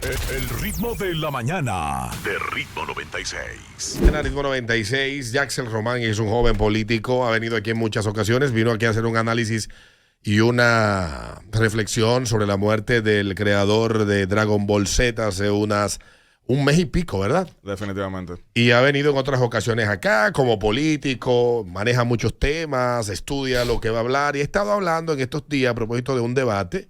El ritmo de la mañana de Ritmo 96. En el Ritmo 96, Jaxel Román es un joven político, ha venido aquí en muchas ocasiones, vino aquí a hacer un análisis y una reflexión sobre la muerte del creador de Dragon Ball Z hace un mes y pico, ¿verdad? Definitivamente. Y ha venido en otras ocasiones acá como político, maneja muchos temas, estudia lo que va a hablar y ha estado hablando en estos días a propósito de un debate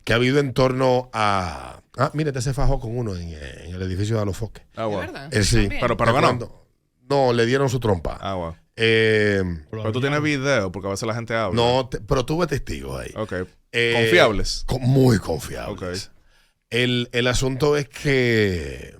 que ha habido en torno a... mire, se fajó con uno en el edificio de Alofoque. Ah, wow. ¿De verdad? Sí. Pero ganó. No, le dron su trompa. Ah, wow. Pero tú tienes video, porque a veces la gente habla. No, pero tuve testigos ahí. Ok. ¿Confiables? Muy confiables. Ok. El asunto es que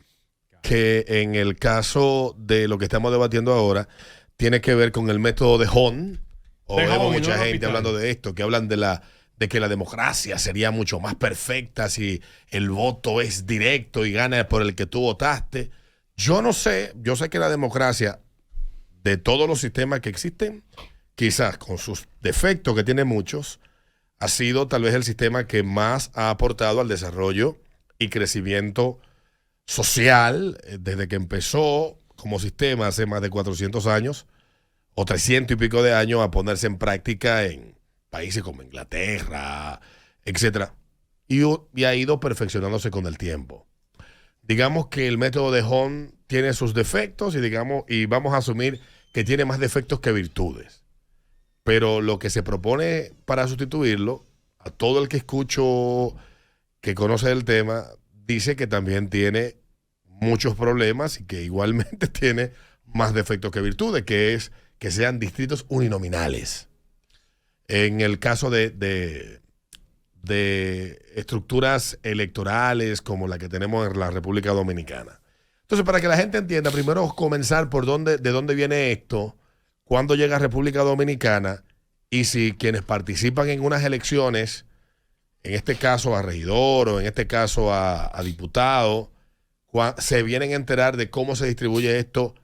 en el caso de lo que estamos debatiendo ahora, tiene que ver con el método de Hon. Oímos mucha gente hablando de esto, que hablan de que la democracia sería mucho más perfecta si el voto es directo y gana por el que tú votaste. Yo no sé, yo sé que la democracia, de todos los sistemas que existen, quizás con sus defectos, que tiene muchos, ha sido tal vez el sistema que más ha aportado al desarrollo y crecimiento social desde que empezó como sistema hace más de 400 años o 300 y pico de años a ponerse en práctica en países como Inglaterra, etcétera, y ha ido perfeccionándose con el tiempo. Digamos que el método de Hon tiene sus defectos y vamos a asumir que tiene más defectos que virtudes. Pero lo que se propone para sustituirlo, a todo el que escucho que conoce el tema, dice que también tiene muchos problemas y que igualmente tiene más defectos que virtudes, que es que sean distritos uninominales. En el caso de estructuras electorales como la que tenemos en la República Dominicana. Entonces, para que la gente entienda, primero comenzar por de dónde viene esto, cuándo llega a República Dominicana y si quienes participan en unas elecciones, en este caso a regidor o en este caso a diputado, se vienen a enterar de cómo se distribuye esto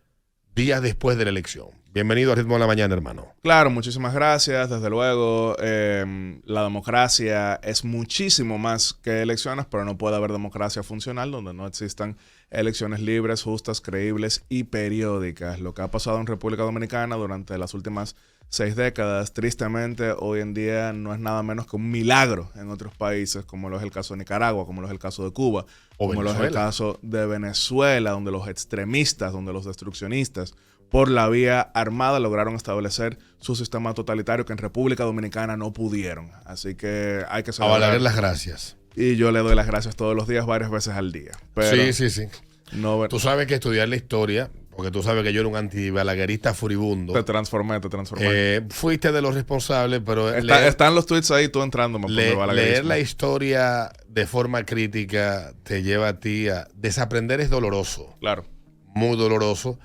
días después de la elección. Bienvenido a Ritmo de la Mañana, hermano. Claro, muchísimas gracias. Desde luego, la democracia es muchísimo más que elecciones, pero no puede haber democracia funcional donde no existan elecciones libres, justas, creíbles y periódicas. Lo que ha pasado en República Dominicana durante las últimas 6 décadas, tristemente, hoy en día no es nada menos que un milagro en otros países, como lo es el caso de Nicaragua, como lo es el caso de Cuba, como lo es el caso de Venezuela, donde los extremistas, donde los destruccionistas, por la vía armada lograron establecer su sistema totalitario que en República Dominicana no pudieron. Así que hay que saber. A Balaguer las gracias. Y yo le doy las gracias todos los días, varias veces al día. Pero sí. No, tú sabes que estudiar la historia, porque tú sabes que yo era un antibalaguerista furibundo. Te transformé. Fuiste de los responsables, pero... Están los tweets ahí, tú entrándome. Leer la historia de forma crítica te lleva a ti a... Desaprender es doloroso. Claro. Muy doloroso.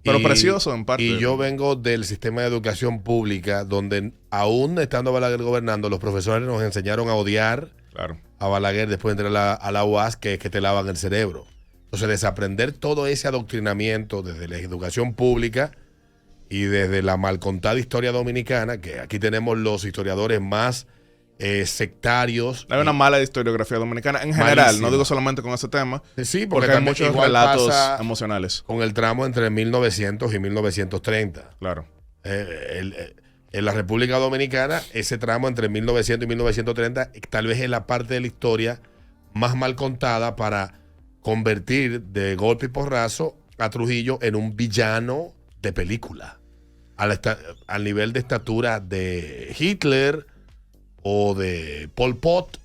Pero precioso en parte. Y yo vengo del sistema de educación pública, donde aún estando Balaguer gobernando, los profesores nos enseñaron a odiar a Balaguer después de entrar a la UAS, que es que te lavan el cerebro. Entonces, desaprender todo ese adoctrinamiento desde la educación pública y desde la mal contada historia dominicana, que aquí tenemos los historiadores más sectarios. Hay una mala historiografía dominicana en general, malísima. No digo solamente con ese tema. Sí, porque hay muchos relatos emocionales. Con el tramo entre 1900 y 1930. Claro. En la República Dominicana, ese tramo entre 1900 y 1930 tal vez es la parte de la historia más mal contada para convertir de golpe y porrazo a Trujillo en un villano de película. Al nivel de estatura de Hitler o de Pol Pot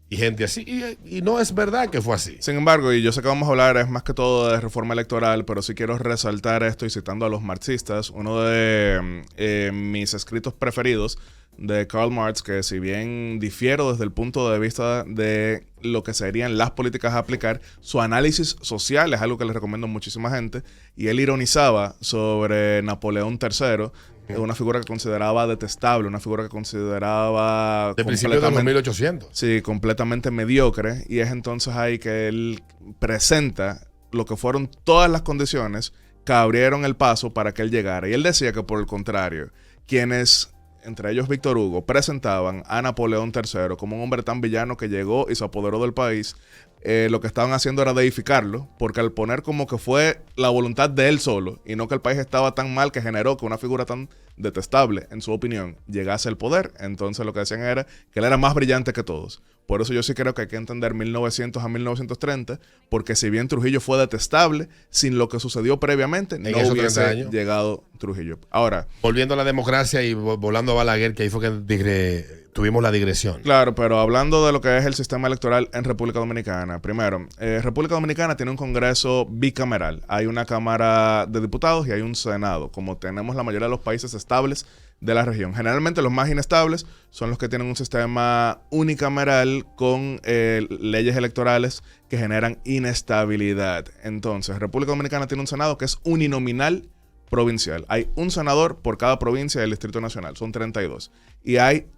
y gente así, y no es verdad que fue así. Sin embargo, y yo sé que vamos a hablar es más que todo de reforma electoral, pero sí quiero resaltar esto y citando a los marxistas, uno de mis escritos preferidos de Karl Marx, que si bien difiero desde el punto de vista de lo que serían las políticas a aplicar, su análisis social es algo que le recomiendo a muchísima gente, y él ironizaba sobre Napoleón III, una figura que consideraba detestable, una figura que consideraba... De principios de los 1800. Sí, completamente mediocre, y es entonces ahí que él presenta lo que fueron todas las condiciones que abrieron el paso para que él llegara. Y él decía que por el contrario, quienes... entre ellos Víctor Hugo, presentaban a Napoleón III como un hombre tan villano que llegó y se apoderó del país, lo que estaban haciendo era deificarlo, porque al poner como que fue la voluntad de él solo y no que el país estaba tan mal que generó que una figura tan detestable, en su opinión, llegase al poder, entonces lo que decían era que él era más brillante que todos. Por eso yo sí creo que hay que entender 1900 a 1930, porque si bien Trujillo fue detestable, sin lo que sucedió previamente, no hubiese llegado Trujillo. Ahora, volviendo a la democracia y volando a Balaguer, que ahí fue que tuvimos la digresión. Claro, pero hablando de lo que es el sistema electoral en República Dominicana, primero, República Dominicana tiene un Congreso bicameral. Hay una Cámara de Diputados y hay un Senado, como tenemos la mayoría de los países estables de la región. Generalmente los más inestables son los que tienen un sistema unicameral con leyes electorales que generan inestabilidad. Entonces, República Dominicana tiene un Senado que es uninominal provincial. Hay un senador por cada provincia del Distrito Nacional, son 32. Y hay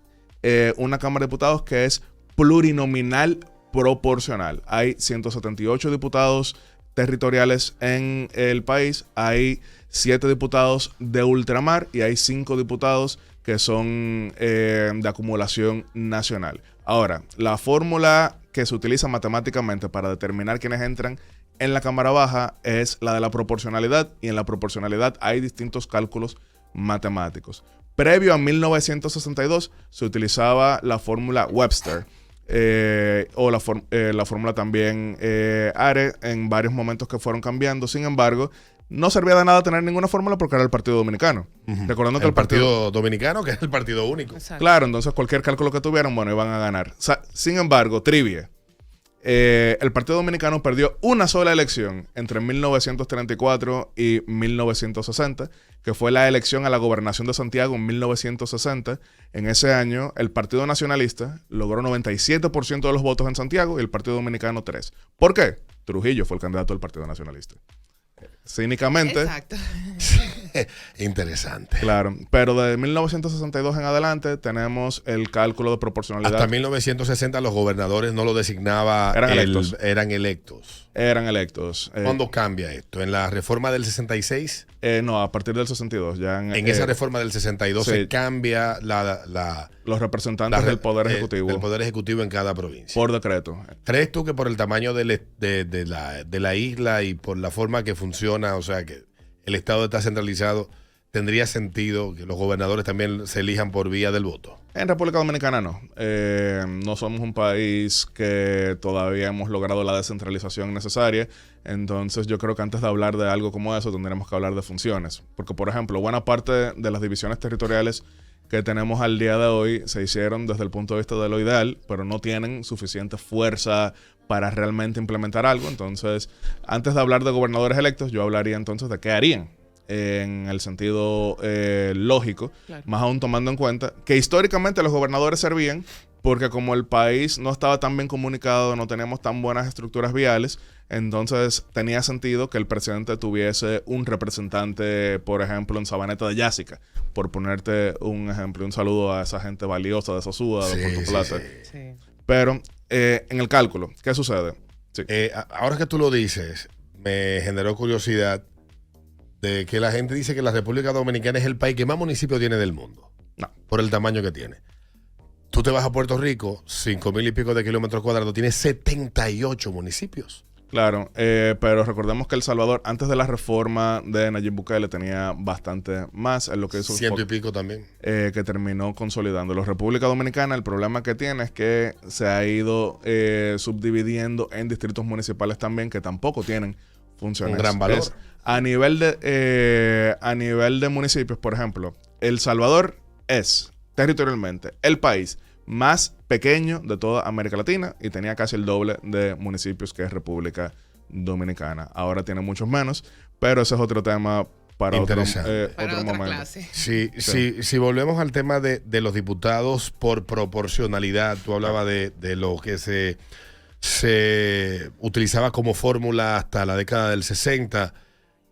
una Cámara de Diputados que es plurinominal proporcional. Hay 178 diputados territoriales en el país, hay 7 diputados de ultramar y hay 5 diputados que son de acumulación nacional. Ahora, la fórmula que se utiliza matemáticamente para determinar quiénes entran en la Cámara Baja es la de la proporcionalidad, y en la proporcionalidad hay distintos cálculos matemáticos. Previo a 1962 se utilizaba la fórmula Webster, o la fórmula también ARE, en varios momentos que fueron cambiando. Sin embargo, no servía de nada tener ninguna fórmula porque era el Partido Dominicano. Recordando que el partido Dominicano, que es el partido único. Exacto. Claro, entonces cualquier cálculo que tuvieran, bueno, iban a ganar. Sin embargo, trivia. El Partido Dominicano perdió una sola elección entre 1934 y 1960, que fue la elección a la gobernación de Santiago en 1960. En ese año, el Partido Nacionalista logró 97% de los votos en Santiago y el Partido Dominicano 3%. ¿Por qué? Trujillo fue el candidato del Partido Nacionalista. Cínicamente. Exacto. Interesante. Claro, pero de 1962 en adelante tenemos el cálculo de proporcionalidad. Hasta 1960 los gobernadores no lo designaba. Eran electos. ¿Cuándo cambia esto? ¿En la reforma del 66? No, a partir del 62. Ya en esa reforma del 62 sí, se cambia los representantes del Poder Ejecutivo. Del Poder Ejecutivo en cada provincia. Por decreto. ¿Crees tú que por el tamaño de la isla y por la forma que funciona, o sea, que el Estado está centralizado, tendría sentido que los gobernadores también se elijan por vía del voto? En República Dominicana no. No somos un país que todavía hemos logrado la descentralización necesaria. Entonces yo creo que antes de hablar de algo como eso tendríamos que hablar de funciones. Porque, por ejemplo, buena parte de las divisiones territoriales que tenemos al día de hoy se hicieron desde el punto de vista de lo ideal, pero no tienen suficiente fuerza para realmente implementar algo. Entonces, antes de hablar de gobernadores electos, yo hablaría entonces de qué harían en el sentido lógico, claro, más aún tomando en cuenta que históricamente los gobernadores servían porque como el país no estaba tan bien comunicado, no teníamos tan buenas estructuras viales, entonces tenía sentido que el presidente tuviese un representante, por ejemplo, en Sabaneta de Yásica, por ponerte un ejemplo. Un saludo a esa gente valiosa de Sosúa, de Puerto Plata. Sí. Pero en el cálculo, ¿qué sucede? Sí. Ahora que tú lo dices, me generó curiosidad de que la gente dice que la República Dominicana es el país que más municipios tiene del mundo. No. Por el tamaño que tiene. Tú te vas a Puerto Rico, 5,000 y pico de kilómetros cuadrados, tiene 78 municipios. Claro, pero recordemos que El Salvador, antes de la reforma de Nayib Bukele, tenía bastante más. En lo que hizo 100 y pico también. Que terminó consolidando. La República Dominicana, el problema que tiene es que se ha ido subdividiendo en distritos municipales también, que tampoco tienen funciones. Un gran valor. A nivel de municipios, por ejemplo, El Salvador es territorialmente el país más pequeño de toda América Latina y tenía casi el doble de municipios que es República Dominicana. Ahora tiene muchos menos, pero ese es otro tema para otro momento. Clase. Si volvemos al tema de los diputados por proporcionalidad, tú hablabas de lo que se utilizaba como fórmula hasta la década del 60.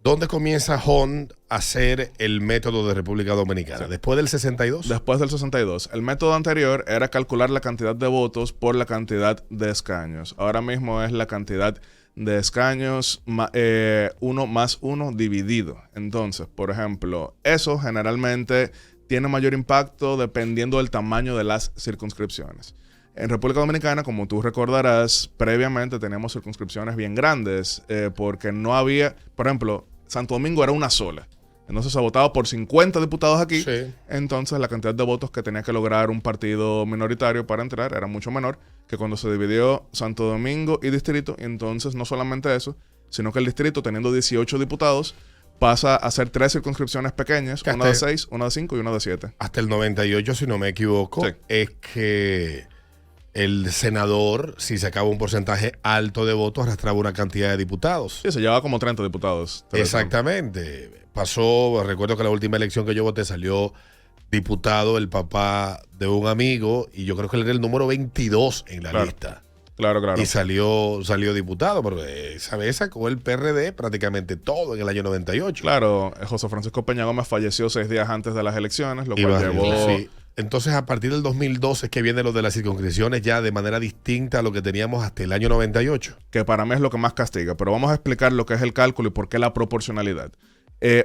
¿Dónde comienza Hon a hacer el método de República Dominicana? Sí. ¿Después del 62? Después del 62. El método anterior era calcular la cantidad de votos por la cantidad de escaños. Ahora mismo es la cantidad de escaños 1 más 1 dividido. Entonces, por ejemplo, eso generalmente tiene mayor impacto dependiendo del tamaño de las circunscripciones. En República Dominicana, como tú recordarás, previamente teníamos circunscripciones bien grandes, porque no había, por ejemplo, Santo Domingo era una sola. Entonces se votaba por 50 diputados aquí. Sí. Entonces la cantidad de votos que tenía que lograr un partido minoritario para entrar era mucho menor que cuando se dividió Santo Domingo y distrito. Y entonces no solamente eso, sino que el distrito, teniendo 18 diputados, pasa a ser 3 circunscripciones pequeñas, una de 6, una de 5 y una de 7. Hasta el 98, si no me equivoco, Sí. es que el senador, si sacaba un porcentaje alto de votos, arrastraba una cantidad de diputados. Sí, se llevaba como 30 diputados. Exactamente. Pasó, recuerdo que la última elección que yo voté salió diputado el papá de un amigo y yo creo que él era el número 22 en la Claro. lista. Claro, claro. Y salió diputado, pero esa vez sacó el PRD prácticamente todo en el año 98. Claro, José Francisco Peña Gómez falleció 6 días antes de las elecciones, lo Y cual barrió, llevó... sí. Entonces, a partir del 2012 es que viene lo de las circunscripciones ya de manera distinta a lo que teníamos hasta el año 98. Que para mí es lo que más castiga. Pero vamos a explicar lo que es el cálculo y por qué la proporcionalidad.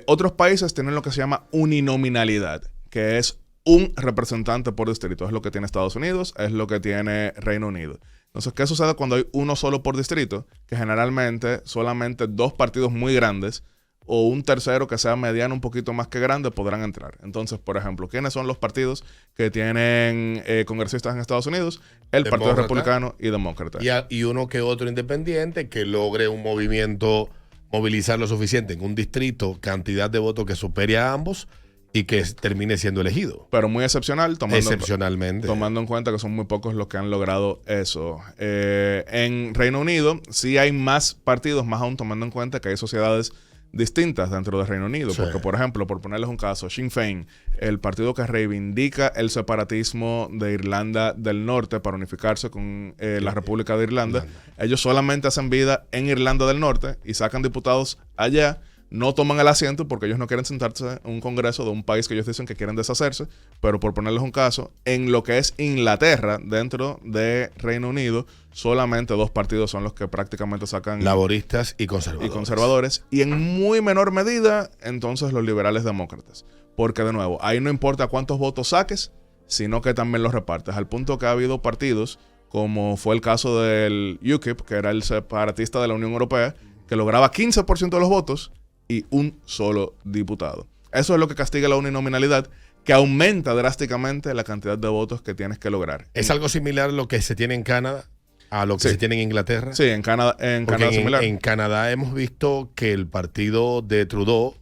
Otros países tienen lo que se llama uninominalidad, que es un representante por distrito. Es lo que tiene Estados Unidos, es lo que tiene Reino Unido. Entonces, ¿qué sucede cuando hay uno solo por distrito? Que generalmente solamente 2 partidos muy grandes o un tercero que sea mediano un poquito más que grande podrán entrar. Entonces, por ejemplo, ¿quiénes son los partidos que tienen congresistas en Estados Unidos? El Partido Demócrata. Republicano y Demócrata. Y uno que otro independiente que logre un movimiento, movilizar lo suficiente en un distrito, cantidad de votos que supere a ambos y que termine siendo elegido. Pero muy excepcional, Excepcionalmente. tomando en cuenta que son muy pocos los que han logrado eso. En Reino Unido sí hay más partidos, más aún tomando en cuenta que hay sociedades distintas dentro del Reino Unido. Sí. Porque, por ejemplo, por ponerles un caso, Sinn Féin, el partido que reivindica el separatismo de Irlanda del Norte para unificarse con la República de Irlanda, ellos solamente hacen vida en Irlanda del Norte y sacan diputados allá. No toman el asiento porque ellos no quieren sentarse en un congreso de un país que ellos dicen que quieren deshacerse. Pero por ponerles un caso, en lo que es Inglaterra, dentro de Reino Unido, solamente 2 partidos son los que prácticamente sacan Laboristas y conservadores. y en muy menor medida, entonces los liberales demócratas. Porque de nuevo, ahí no importa cuántos votos saques, sino que también los repartes. Al punto que ha habido partidos, como fue el caso del UKIP, que era el separatista de la Unión Europea, que lograba 15% de los votos y un solo diputado. Eso es lo que castiga la uninominalidad, que aumenta drásticamente la cantidad de votos que tienes que lograr. ¿Es algo similar a lo que se tiene en Canadá, a lo que Sí. se tiene en Inglaterra? Sí, en Canadá Porque es similar. en Canadá hemos visto que el partido de Trudeau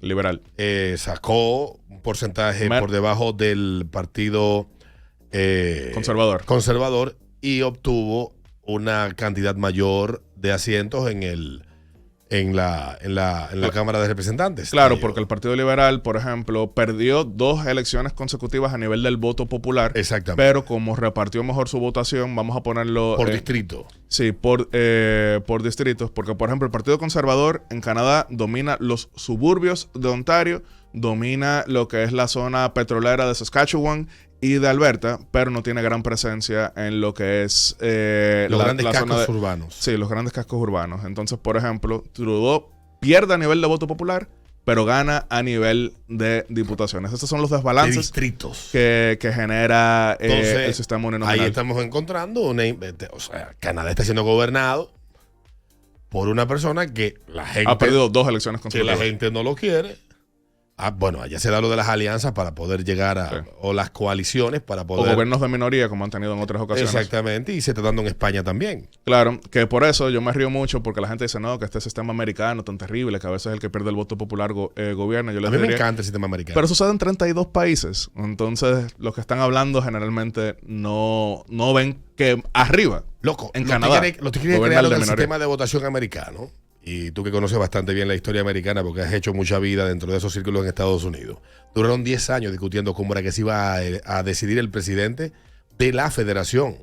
Liberal. sacó un porcentaje por debajo del partido Conservador. y obtuvo una cantidad mayor de asientos en la Cámara de Representantes. Claro, porque el Partido Liberal, por ejemplo, perdió 2 elecciones consecutivas a nivel del voto popular. Exactamente. Pero como repartió mejor su votación, vamos a ponerlo... Por distrito. Sí, por distritos. Porque, por ejemplo, el Partido Conservador en Canadá domina los suburbios de Ontario, domina lo que es la zona petrolera de Saskatchewan y de Alberta, pero no tiene gran presencia en lo que es Los grandes zona cascos urbanos. Sí, los grandes cascos urbanos. Entonces, por ejemplo, Trudeau pierde a nivel de voto popular, pero gana a nivel de diputaciones. Estos son los De desbalances distritos. que genera Entonces, el sistema uninominal. ahí estamos encontrando o sea, Canadá está siendo gobernado por una persona que la gente, Ha perdido 2 elecciones que consecutivas. la gente no lo quiere. Bueno, allá se da lo de las alianzas para poder llegar a, Sí. o las coaliciones para O poder. gobiernos de minoría, como han tenido en otras ocasiones. Exactamente, y se está dando en España también. Claro, que por eso yo me río mucho, porque la gente dice, no, que este sistema americano tan terrible, que a veces el que pierde el voto popular gobierna. Yo les A mí me diría, encanta el sistema americano. pero sucede en 32 países. Entonces, los que están hablando generalmente no ven que arriba, Loco, en los Canadá, tigres quieren gobierna crear el de el minoría. sistema de votación americano. Y tú que conoces bastante bien la historia americana porque has hecho mucha vida dentro de esos círculos en Estados Unidos. Duraron 10 años discutiendo cómo era que se iba a decidir el presidente de la federación.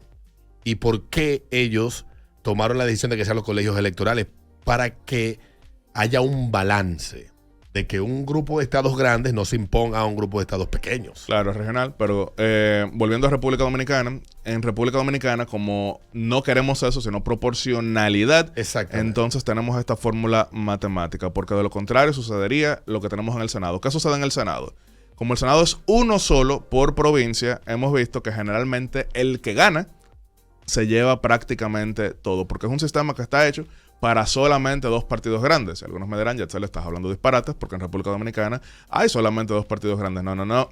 Y por qué ellos tomaron la decisión de que sean los colegios electorales para que haya un balance de que un grupo de estados grandes no se imponga a un grupo de estados pequeños. Claro, es regional, pero volviendo a República Dominicana, en República Dominicana, como no queremos eso, sino proporcionalidad, Exactamente. entonces tenemos esta fórmula matemática, porque de lo contrario sucedería lo que tenemos en el Senado. ¿Qué sucede en el Senado? Como el Senado es uno solo por provincia, hemos visto que generalmente el que gana se lleva prácticamente todo, porque es un sistema que está hecho para solamente 2 partidos grandes. Algunos me dirán, ya te le estás hablando disparates, porque en República Dominicana hay solamente 2 partidos grandes. No.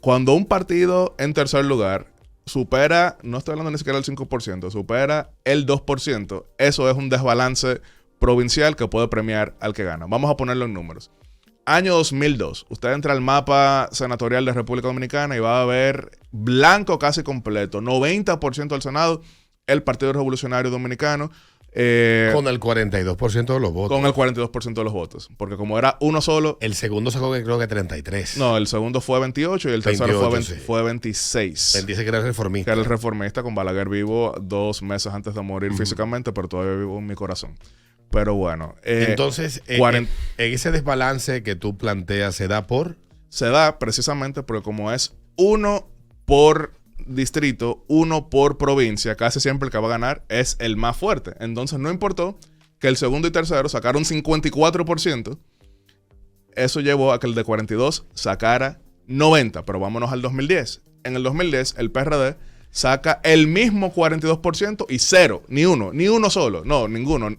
Cuando un partido en tercer lugar supera, no estoy hablando ni siquiera del 5%, supera el 2%, eso es un desbalance provincial que puede premiar al que gana. Vamos a ponerlo en números. Año 2002, usted entra al mapa senatorial de República Dominicana y va a ver blanco casi completo, 90% del Senado, el Partido Revolucionario Dominicano. Con el 42% de los votos. Con el 42% de los votos. Porque como era uno solo... El segundo sacó creo que 33. No, el segundo fue 28 y el tercero 28, fue 26. 26 que era el reformista. Que era el reformista, con Balaguer vivo 2 meses antes de morir físicamente, pero todavía vivo en mi corazón. Pero bueno. Entonces, en ese desbalance que tú planteas, ¿se da por? Se da precisamente porque como es 1 por distrito, 1 por provincia, casi siempre el que va a ganar es el más fuerte. Entonces no importó que el segundo y tercero sacaron 54%. Eso llevó a que el de 42 sacara 90%. Pero vámonos al 2010. En el 2010 el PRD saca el mismo 42% y cero, ni uno solo. No, ninguno.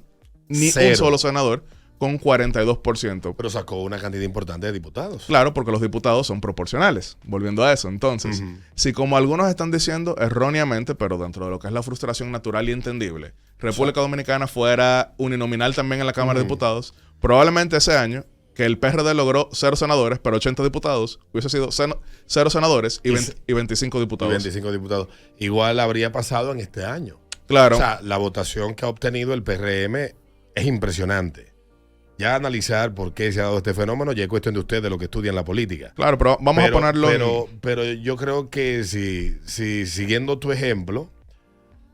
Ni Cero. Un solo senador con 42%. Pero sacó una cantidad importante de diputados. Claro, porque los diputados son proporcionales. Volviendo a eso, entonces, si como algunos están diciendo erróneamente, pero dentro de lo que es la frustración natural y entendible, República Dominicana fuera uninominal también en la Cámara de Diputados, probablemente ese año que el PRD logró 0 senadores, pero 80 diputados, hubiese sido 0 senadores y 25 diputados. Y 25 diputados. Igual habría pasado en este año. Claro. O sea, la votación que ha obtenido el PRM es impresionante. Ya analizar por qué se ha dado este fenómeno ya es cuestión de ustedes, de lo que estudian la política. Claro, pero vamos a ponerlo... Pero yo creo que si siguiendo tu ejemplo,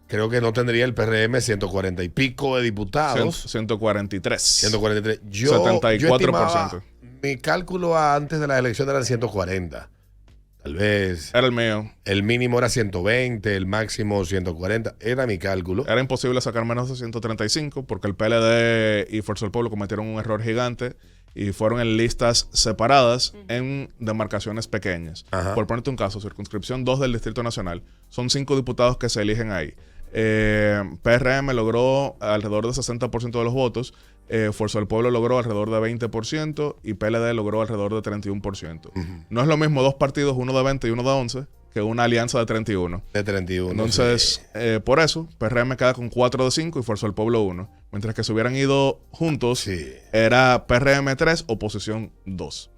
creo que no tendría el PRM 140 y pico de diputados. 143. 143. 74%. Yo estimaba, mi cálculo antes de las elecciones eran 140. Tal vez. Era el mío. El mínimo era 120, el máximo 140. Era mi cálculo. Era imposible sacar menos de 135 porque el PLD y Fuerza del Pueblo cometieron un error gigante y fueron en listas separadas en demarcaciones pequeñas. Ajá. Por ponerte un caso, circunscripción 2 del Distrito Nacional. Son 5 diputados que se eligen ahí. PRM logró alrededor del 60% de los votos. Fuerza del Pueblo logró alrededor de 20% y PLD logró alrededor de 31%. No es lo mismo 2 partidos, uno de 20 y uno de 11, que una alianza de 31. De 31. Entonces, sí. Por eso, PRM queda con 4 de 5 y Fuerza del Pueblo 1. Mientras que si hubieran ido juntos, Sí. era PRM 3, oposición 2.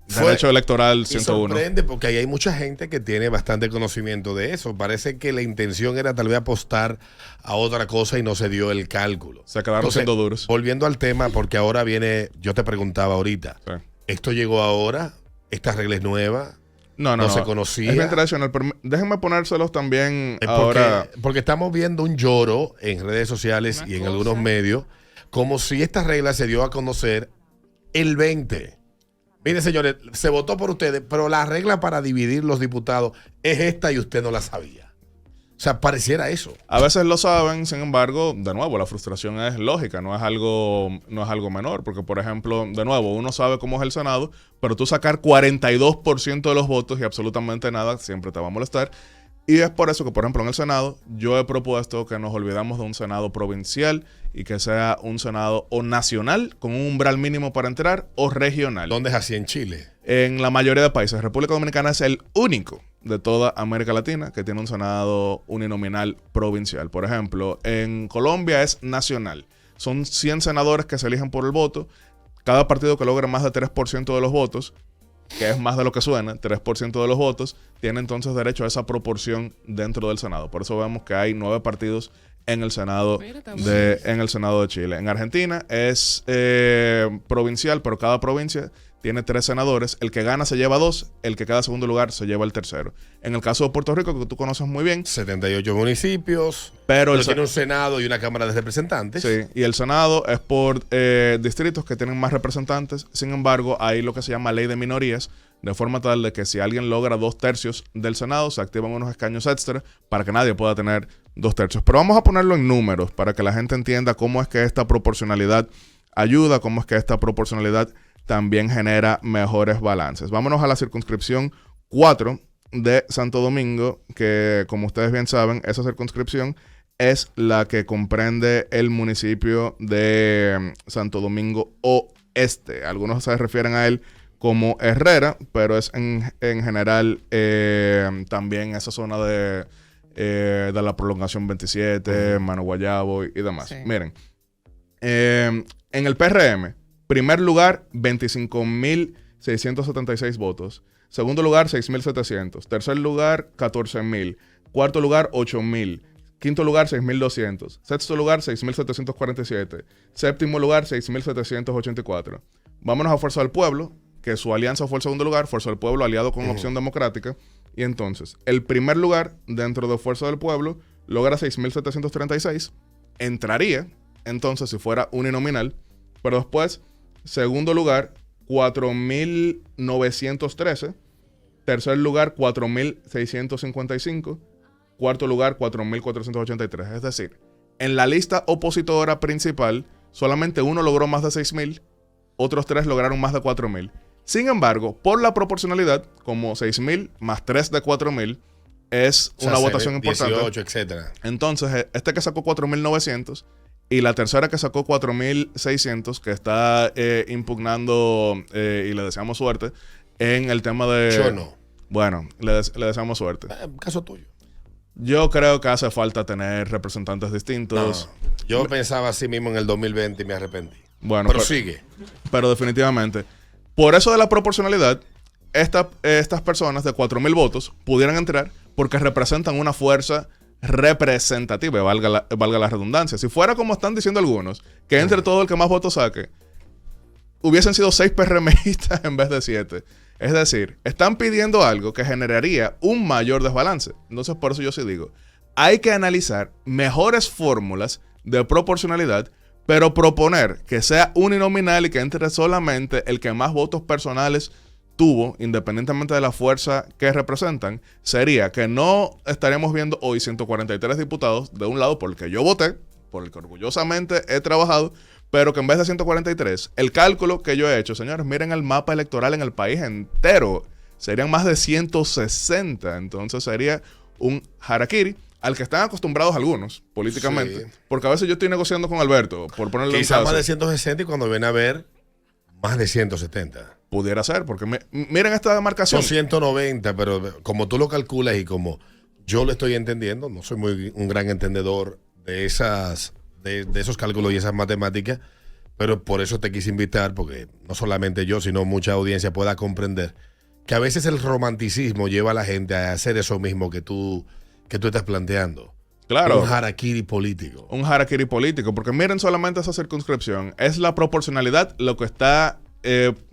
Derecho electoral 101. Y sorprende porque ahí hay mucha gente que tiene bastante conocimiento de eso. Parece que la intención era tal vez apostar a otra cosa y no se dio el cálculo. Se quedaron siendo duros. Volviendo al tema, porque ahora viene, yo te preguntaba ahorita, Sí. ¿esto llegó ahora? ¿Esta regla es nueva? No se conocía. Es bien tradicional, pero déjenme ponérselos también Porque, ahora. porque estamos viendo un lloro en redes sociales y en algunos medios, como si esta regla se dio a conocer el 20. Mire, señores, se votó por ustedes, pero la regla para dividir los diputados es esta y usted no la sabía. O sea, pareciera eso. A veces lo saben, sin embargo, de nuevo, la frustración es lógica, no es algo menor, porque, por ejemplo, de nuevo, uno sabe cómo es el Senado, pero tú sacar 42% de los votos y absolutamente nada siempre te va a molestar. Y es por eso que, por ejemplo, en el Senado, yo he propuesto que nos olvidemos de un Senado provincial y que sea un Senado o nacional, con un umbral mínimo para entrar, o regional. ¿Dónde es así en Chile? En la mayoría de países. República Dominicana es el único de toda América Latina que tiene un Senado uninominal provincial. Por ejemplo, en Colombia es nacional. Son 100 senadores que se eligen por el voto. Cada partido que logre más de 3% de los votos, que es más de lo que suena, 3% de los votos, tiene entonces derecho a esa proporción dentro del Senado. Por eso vemos que hay 9 partidos en el Senado de Chile. En Argentina es provincial, pero cada provincia tiene 3 senadores. El que gana se lleva 2, el que queda segundo lugar se lleva el tercero. En el caso de Puerto Rico, que tú conoces muy bien, 78 municipios, pero tiene un Senado y una Cámara de Representantes. Sí, y el Senado es por distritos que tienen más representantes. Sin embargo, hay lo que se llama ley de minorías, de forma tal de que si alguien logra 2/3 del Senado, se activan unos escaños extra para que nadie pueda tener 2/3. Pero vamos a ponerlo en números para que la gente entienda cómo es que esta proporcionalidad ayuda, cómo es que esta proporcionalidad también genera mejores balances. Vámonos a la circunscripción 4 de Santo Domingo, que como ustedes bien saben, esa circunscripción es la que comprende el municipio de Santo Domingo Oeste. Algunos se refieren a él como Herrera, pero es en general también esa zona de la prolongación 27, Mano Guayabo y demás. Sí. Miren, en el PRM, primer lugar, 25.676 votos. Segundo lugar, 6.700. Tercer lugar, 14.000. Cuarto lugar, 8.000. Quinto lugar, 6.200. Sexto lugar, 6.747. Séptimo lugar, 6.784. Vámonos a Fuerza del Pueblo, que su alianza fue el segundo lugar. Fuerza del Pueblo aliado con Opción Democrática. Y entonces, el primer lugar dentro de Fuerza del Pueblo logra 6.736. Entraría, entonces, si fuera uninominal. Pero después, segundo lugar, 4.913. Tercer lugar, 4.655. Cuarto lugar, 4.483. Es decir, en la lista opositora principal, solamente uno logró más de 6.000. Otros 3 lograron más de 4.000. Sin embargo, por la proporcionalidad, como 6.000 más 3 de 4.000, es una votación importante. 18, etcétera. Entonces, este que sacó 4.900 y la tercera que sacó 4.600, que está impugnando y le deseamos suerte en el tema de... Yo no. Bueno, le deseamos suerte. Caso tuyo. Yo creo que hace falta tener representantes distintos. No, yo pensaba así mismo en el 2020 y me arrepentí. Bueno, pero sigue. Pero definitivamente... Por eso de la proporcionalidad, estas personas de 4.000 votos pudieran entrar porque representan una fuerza representativa, valga la redundancia. Si fuera como están diciendo algunos, que entre todo el que más votos saque, hubiesen sido 6 PRMistas en vez de 7. Es decir, están pidiendo algo que generaría un mayor desbalance. Entonces, por eso yo sí digo, hay que analizar mejores fórmulas de proporcionalidad, pero proponer que sea uninominal y que entre solamente el que más votos personales tuvo, independientemente de la fuerza que representan, sería que no estaríamos viendo hoy 143 diputados de un lado por el que yo voté, por el que orgullosamente he trabajado, pero que en vez de 143, el cálculo que yo he hecho, señores, miren el mapa electoral en el país entero, serían más de 160, entonces sería un harakiri al que están acostumbrados algunos políticamente. Sí. Porque a veces yo estoy negociando con Alberto por ponerle quizá más de 160 y cuando viene a ver más de 170. Pudiera ser, porque miren esta demarcación. Son 190, pero como tú lo calculas y como yo lo estoy entendiendo, no soy un gran entendedor de esos cálculos y esas matemáticas, pero por eso te quise invitar, porque no solamente yo, sino mucha audiencia pueda comprender que a veces el romanticismo lleva a la gente a hacer eso mismo que tú estás planteando. Claro. Un harakiri político. Un harakiri político, porque miren solamente esa circunscripción. Es la proporcionalidad lo que está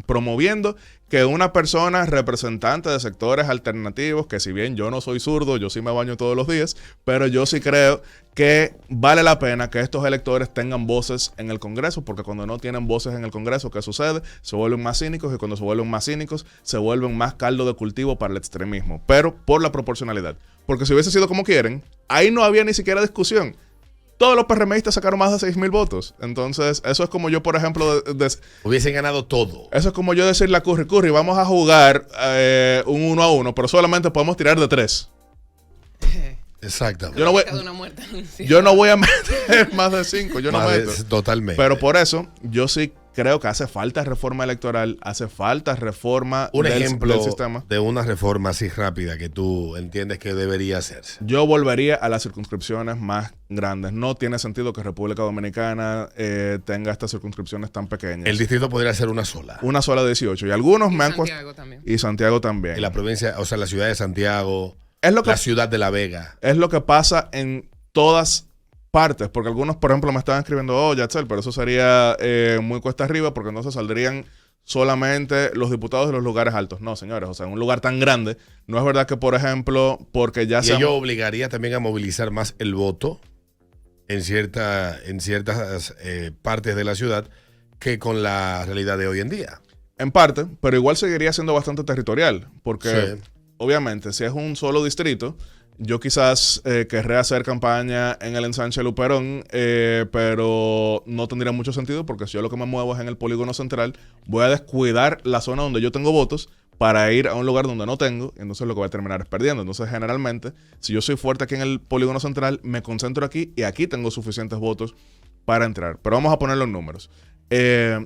promoviendo que una persona representante de sectores alternativos, que si bien yo no soy zurdo, yo sí me baño todos los días, pero yo sí creo que vale la pena que estos electores tengan voces en el Congreso, porque cuando no tienen voces en el Congreso, ¿qué sucede? Se vuelven más cínicos, y cuando se vuelven más cínicos, se vuelven más caldo de cultivo para el extremismo, pero por la proporcionalidad. Porque si hubiese sido como quieren, ahí no había ni siquiera discusión. Todos los PRMistas sacaron más de 6.000 votos. Entonces, eso es como yo, por ejemplo... Hubiesen ganado todo. Eso es como yo decirle a Curry, vamos a jugar un 1-1, pero solamente podemos tirar de 3. Exactamente. Yo no voy a meter más de 5. Yo no meto. Totalmente. Pero por eso, yo sí creo que hace falta reforma electoral, hace falta reforma del sistema. De una reforma así rápida que tú entiendes que debería hacerse. Yo volvería a las circunscripciones más grandes. No tiene sentido que República Dominicana tenga estas circunscripciones tan pequeñas. El distrito podría ser una sola. Una sola de 18. Y algunos me han... Santiago también. Y Santiago también. Y la provincia, o sea, la ciudad de Santiago, la ciudad de La Vega. Es lo que pasa en todas partes, porque algunos, por ejemplo, me estaban escribiendo, Yatzel, pero eso sería muy cuesta arriba, porque entonces saldrían solamente los diputados de los lugares altos. No, señores, o sea, en un lugar tan grande, no es verdad que, por ejemplo, porque ya se... Y ello obligaría también a movilizar más el voto en ciertas partes de la ciudad que con la realidad de hoy en día. En parte, pero igual seguiría siendo bastante territorial, porque obviamente, si es un solo distrito, yo quizás querré hacer campaña en el ensanche Luperón, pero no tendría mucho sentido porque si yo lo que me muevo es en el polígono central, voy a descuidar la zona donde yo tengo votos para ir a un lugar donde no tengo, entonces lo que voy a terminar es perdiendo. Entonces, generalmente, si yo soy fuerte aquí en el polígono central, me concentro aquí y aquí tengo suficientes votos para entrar. Pero vamos a poner los números.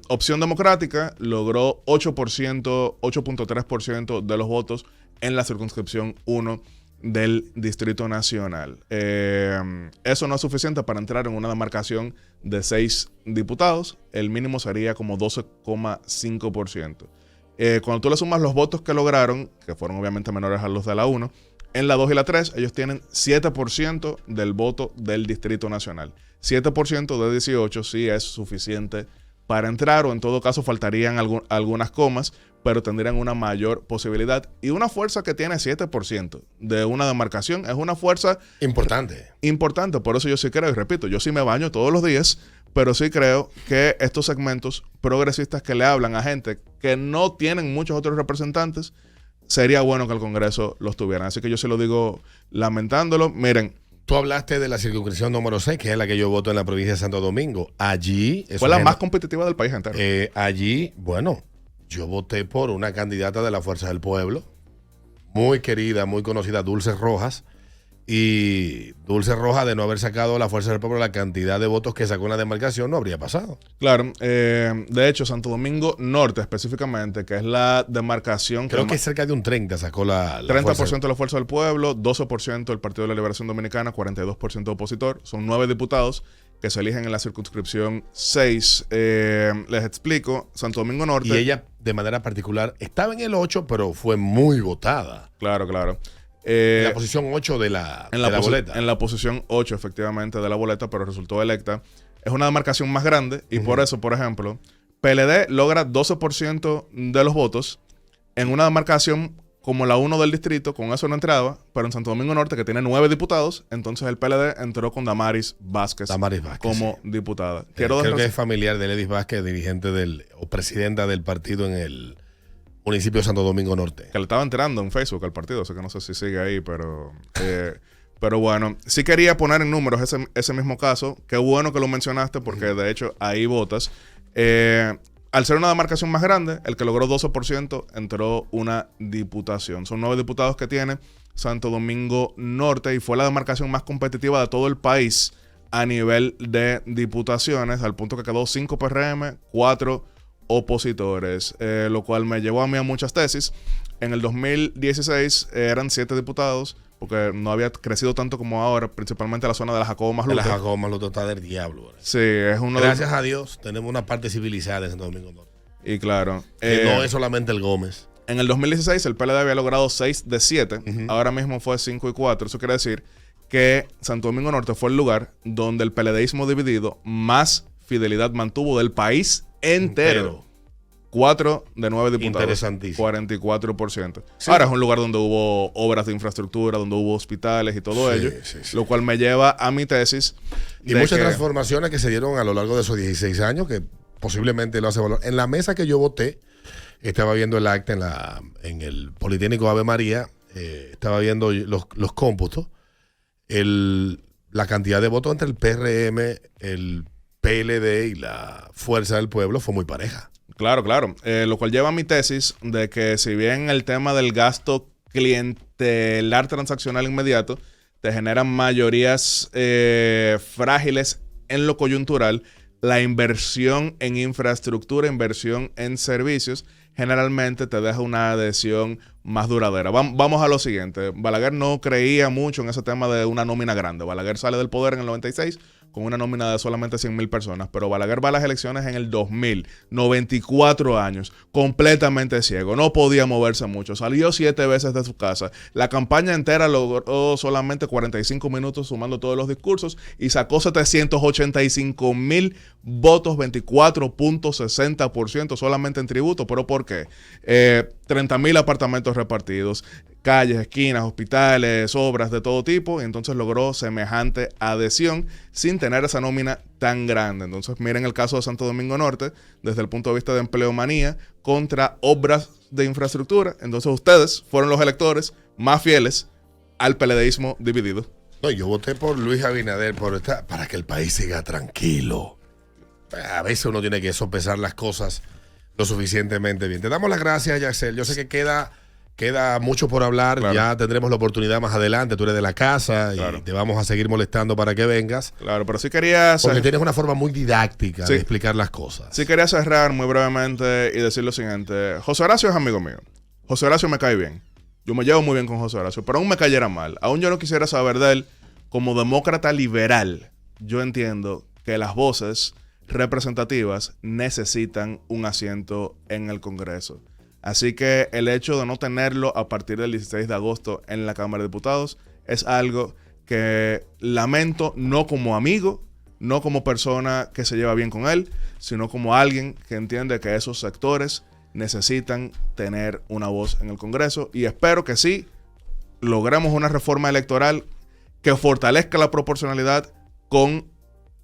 Opción Democrática logró 8%, 8.3% de los votos en la circunscripción 1 del Distrito Nacional. Eso no es suficiente para entrar en una demarcación de 6 diputados. El mínimo sería como 12,5%. Cuando tú le sumas los votos que lograron, que fueron obviamente menores a los de la 1, en la 2 y la 3, ellos tienen 7% del voto del Distrito Nacional. 7% de 18 sí es suficiente para entrar, o en todo caso faltarían algunas comas, pero tendrían una mayor posibilidad. Y una fuerza que tiene 7% de una demarcación es una fuerza importante. Por eso yo sí creo, y repito, yo sí me baño todos los días, pero sí creo que estos segmentos progresistas que le hablan a gente que no tienen muchos otros representantes, sería bueno que el Congreso los tuvieran. Así que yo se lo digo lamentándolo. Miren, tú hablaste de la circunscripción número 6, que es la que yo voto en la provincia de Santo Domingo. Allí... fue la más competitiva del país entero. Allí, bueno, yo voté por una candidata de la Fuerza del Pueblo, muy querida, muy conocida, Dulce Rojas. Y Dulce Rojas, de no haber sacado la Fuerza del Pueblo, la cantidad de votos que sacó en la demarcación no habría pasado. Claro. De hecho, Santo Domingo Norte específicamente, que es la demarcación... Creo que cerca de un 30 sacó la 30% de la Fuerza del Pueblo, 12% del Partido de la Liberación Dominicana, 42% opositor. Son 9 diputados que se eligen en la circunscripción 6. Les explico. Santo Domingo Norte... Y ella, de manera particular, estaba en el 8, pero fue muy votada. Claro. En la posición 8 de la boleta. En la posición 8, efectivamente, de la boleta, pero resultó electa. Es una demarcación más grande y por eso, por ejemplo, PLD logra 12% de los votos en una demarcación como la 1 del distrito, con eso no entraba, pero en Santo Domingo Norte, que tiene 9 diputados, entonces el PLD entró con Damaris Vázquez como diputada. Creo que es familiar de Ledis Vázquez, dirigente o presidenta del partido en el municipio de Santo Domingo Norte. Que le estaba enterando en Facebook al partido, así que no sé si sigue ahí, pero bueno, sí quería poner en números ese mismo caso. Qué bueno que lo mencionaste, porque de hecho ahí votas. Al ser una demarcación más grande, el que logró 12% entró una diputación. Son 9 diputados que tiene Santo Domingo Norte y fue la demarcación más competitiva de todo el país a nivel de diputaciones, al punto que quedó 5 PRM, 4 opositores, lo cual me llevó a mí a muchas tesis. En el 2016 eran 7 diputados, porque no había crecido tanto como ahora, principalmente la zona de la Jacobo Masluta. La Jacobo Masluta está del diablo. ¿Verdad? Sí, es uno Gracias a Dios tenemos una parte civilizada en Santo Domingo Norte. Y claro, que no es solamente el Gómez. En el 2016 el PLD había logrado 6 de 7, ahora mismo fue 5 y 4. Eso quiere decir que Santo Domingo Norte fue el lugar donde el PLDismo dividido más fidelidad mantuvo del país entero. 4 de 9 diputados. Interesantísimo. 44%. Sí. Ahora es un lugar donde hubo obras de infraestructura, donde hubo hospitales y todo ello. Sí. Lo cual me lleva a mi tesis. Y muchas transformaciones que se dieron a lo largo de esos 16 años que posiblemente lo hace valor. En la mesa que yo voté, estaba viendo el acta en el Politécnico Ave María, estaba viendo los cómputos. La cantidad de votos entre el PRM, el PLD y la Fuerza del Pueblo fue muy pareja. Claro. Lo cual lleva a mi tesis de que si bien el tema del gasto clientelar transaccional inmediato te generan mayorías frágiles en lo coyuntural, la inversión en infraestructura, inversión en servicios, generalmente te deja una adhesión más duradera. Vamos a lo siguiente. Balaguer no creía mucho en ese tema de una nómina grande. Balaguer sale del poder en el 96 con una nómina de solamente 100,000 personas, pero Balaguer va a las elecciones en el 2000, 94 años, completamente ciego, no podía moverse mucho, salió 7 veces de su casa, la campaña entera logró solamente 45 minutos sumando todos los discursos y sacó 785,000 votos, 24.60% solamente en tributo. ¿Pero por qué? 30,000 apartamentos repartidos, calles, esquinas, hospitales, obras de todo tipo, y entonces logró semejante adhesión sin tener esa nómina tan grande. Entonces miren el caso de Santo Domingo Norte desde el punto de vista de empleomanía contra obras de infraestructura. Entonces ustedes fueron los electores más fieles al PLDismo dividido. No, yo voté por Luis Abinader para que el país siga tranquilo. A veces uno tiene que sopesar las cosas lo suficientemente bien. Te damos las gracias, Yaxel. Yo sé que queda mucho por hablar. Claro. Ya tendremos la oportunidad más adelante. Tú eres de la casa y te vamos a seguir molestando para que vengas. Claro, pero sí quería... Porque tienes una forma muy didáctica de explicar las cosas. Sí quería cerrar muy brevemente y decir lo siguiente. José Horacio es amigo mío. José Horacio me cae bien. Yo me llevo muy bien con José Horacio, pero aún me cayera mal. Aún yo no quisiera saber de él. Como demócrata liberal, yo entiendo que las voces representativas necesitan un asiento en el Congreso. Así que el hecho de no tenerlo a partir del 16 de agosto en la Cámara de Diputados es algo que lamento, no como amigo, no como persona que se lleva bien con él, sino como alguien que entiende que esos sectores necesitan tener una voz en el Congreso. Y espero que sí logremos una reforma electoral que fortalezca la proporcionalidad con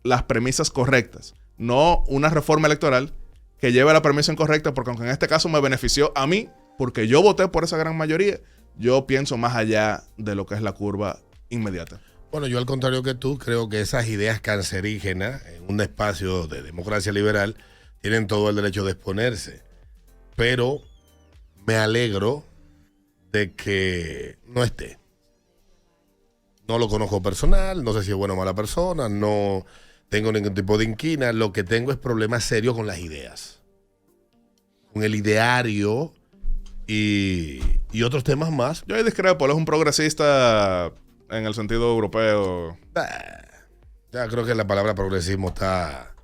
las premisas correctas. No una reforma electoral que lleve la premisa incorrecta, porque aunque en este caso me benefició a mí, porque yo voté por esa gran mayoría, yo pienso más allá de lo que es la curva inmediata. Bueno, yo al contrario que tú, creo que esas ideas cancerígenas en un espacio de democracia liberal tienen todo el derecho de exponerse. Pero me alegro de que no esté. No lo conozco personal, no sé si es buena o mala persona, no tengo ningún tipo de inquina. Lo que tengo es problemas serios con las ideas. Con el ideario y otros temas más. Yo ahí discrepo, él es un progresista en el sentido europeo. Ya creo que la palabra progresismo está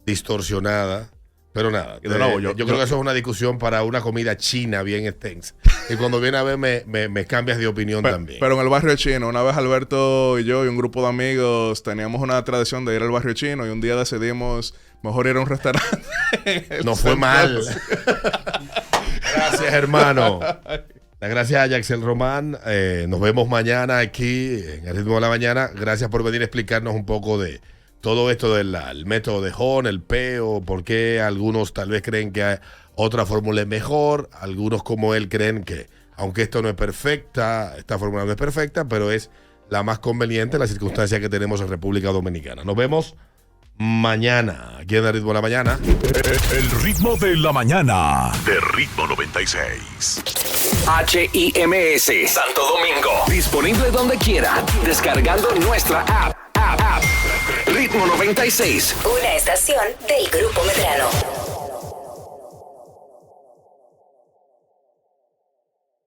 distorsionada. Pero nada, y de nuevo, yo creo que eso es una discusión para una comida china bien extensa. Y cuando viene a ver me cambias de opinión también. Pero en el barrio chino, una vez Alberto y yo y un grupo de amigos teníamos una tradición de ir al barrio chino y un día decidimos mejor ir a un restaurante. No fue mal. Gracias, hermano. Gracias a Yaxel Román. Nos vemos mañana aquí en El Ritmo de la Mañana. Gracias por venir a explicarnos un poco de todo esto del método de Hon, el peo, por qué algunos tal vez creen que otra fórmula es mejor, algunos como él creen que, aunque esto no es perfecta, esta fórmula no es perfecta, pero es la más conveniente en las circunstancias que tenemos en República Dominicana. Nos vemos mañana, aquí en El Ritmo de la Mañana. El Ritmo de la Mañana, de Ritmo 96. HIMS Santo Domingo. Disponible donde quiera. Descargando nuestra app. Ritmo 96. Una estación del Grupo Medrano.